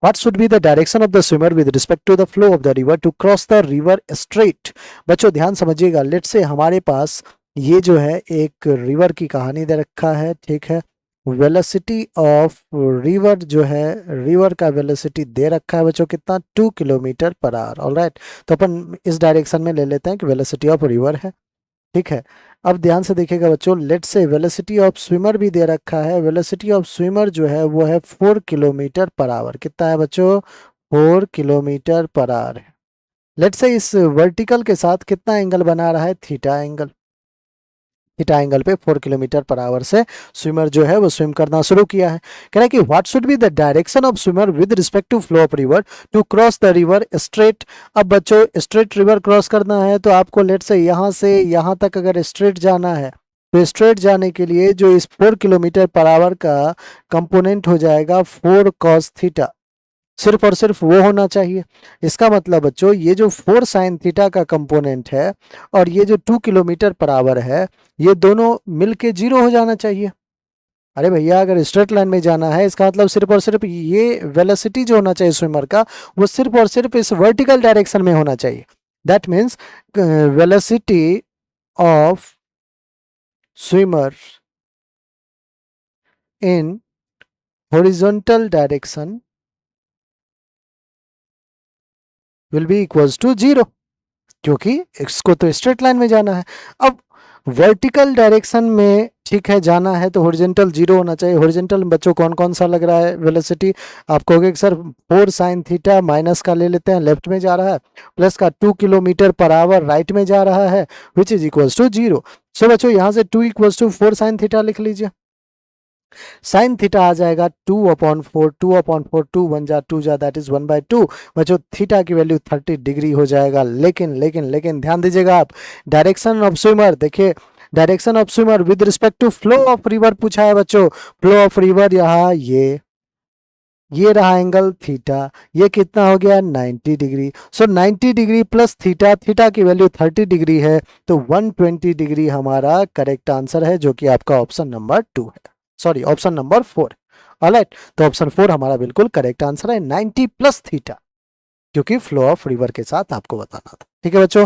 What should be the direction of the swimmer with respect to the flow of the river to cross the river straight? बच्चों ध्यान समझिएगा, late से हमारे पास ये जो है एक रिवर की कहानी दे रखा है, ठीक है। वेलोसिटी ऑफ रिवर जो है, रिवर का वेलोसिटी दे रखा है बच्चों कितना, 2 किलोमीटर पर आवर। ऑलराइट, तो अपन इस डायरेक्शन में ले लेते हैं कि वेलोसिटी ऑफ रिवर है, ठीक है। अब ध्यान से देखिएगा बच्चों, लेट से वेलोसिटी ऑफ स्विमर भी दे रखा है। वेलोसिटी ऑफ स्विमर जो है वो है 4 किलोमीटर पर आवर। कितना है बच्चों, 4 किलोमीटर पर आवर है। लेट से इस वर्टिकल के साथ कितना एंगल बना रहा है, थीटा एंगल। थीटा एंगल पे 4 किलोमीटर पर आवर से स्विमर जो है वो स्विम करना शुरू किया है। कह रहा है कि what should be the direction of swimmer with respect to flow of river to cross the river straight. अब बच्चों स्ट्रेट रिवर क्रॉस करना है तो आपको लेट से यहाँ तक अगर स्ट्रेट जाना है तो स्ट्रेट जाने के लिए जो इस 4 किलोमीटर पर आवर का कंपोनेंट हो जाएगा 4 कॉस थीटा, सिर्फ और सिर्फ वो होना चाहिए। इसका मतलब बच्चों ये जो 4 साइन थीटा का कंपोनेंट है और ये जो 2 किलोमीटर पर आवर है, ये दोनों मिलके 0 हो जाना चाहिए। अरे भैया अगर स्ट्रेट लाइन में जाना है इसका मतलब सिर्फ और सिर्फ ये वेलोसिटी जो होना चाहिए स्विमर का वो सिर्फ और सिर्फ इस वर्टिकल डायरेक्शन में होना चाहिए। That means velocity of swimmer in horizontal direction will be equals to 0, क्योंकि इसको तो स्ट्रेट लाइन में जाना है। अब वर्टिकल डायरेक्शन में ठीक है जाना है तो हॉरिजॉन्टल 0 होना चाहिए। हॉरिजॉन्टल में बच्चों कौन कौन सा लग रहा है वेलोसिटी, आप कहोगे कि सर 4 साइन थीटा माइनस का ले लेते हैं, लेफ्ट में जा रहा है, प्लस का 2 किलोमीटर पर आवर राइट में जा रहा है, विच इज इक्वल्स टू 0। सो बच्चों यहाँ से 2 इक्वल्स टू 4 साइन थीटा लिख लीजिए। साइन थीटा आ जाएगा 2/4, 2/4, 2 1 जा 2 जा, दैट इज 1/2। बच्चों थीटा की वैल्यू 30 डिग्री हो जाएगा। लेकिन ध्यान दीजिएगा आप, डायरेक्शन ऑफ स्विमर देखिए, direction of swimmer with respect to flow of river पूछा है बच्चों। फ्लो ऑफ रिवर यहाँ ये रहा एंगल थीटा, ये कितना हो गया 90 डिग्री। सो 90 डिग्री प्लस थीटा, थीटा की वैल्यू 30 डिग्री है, तो 120 डिग्री हमारा करेक्ट आंसर है, जो कि आपका ऑप्शन नंबर 2 है, सॉरी ऑप्शन नंबर 4। ऑलराइट, तो ऑप्शन 4 हमारा बिल्कुल करेक्ट आंसर है, 90 प्लस थीटा, क्योंकि फ्लो ऑफ रिवर के साथ आपको बताना था। ठीक है बच्चों।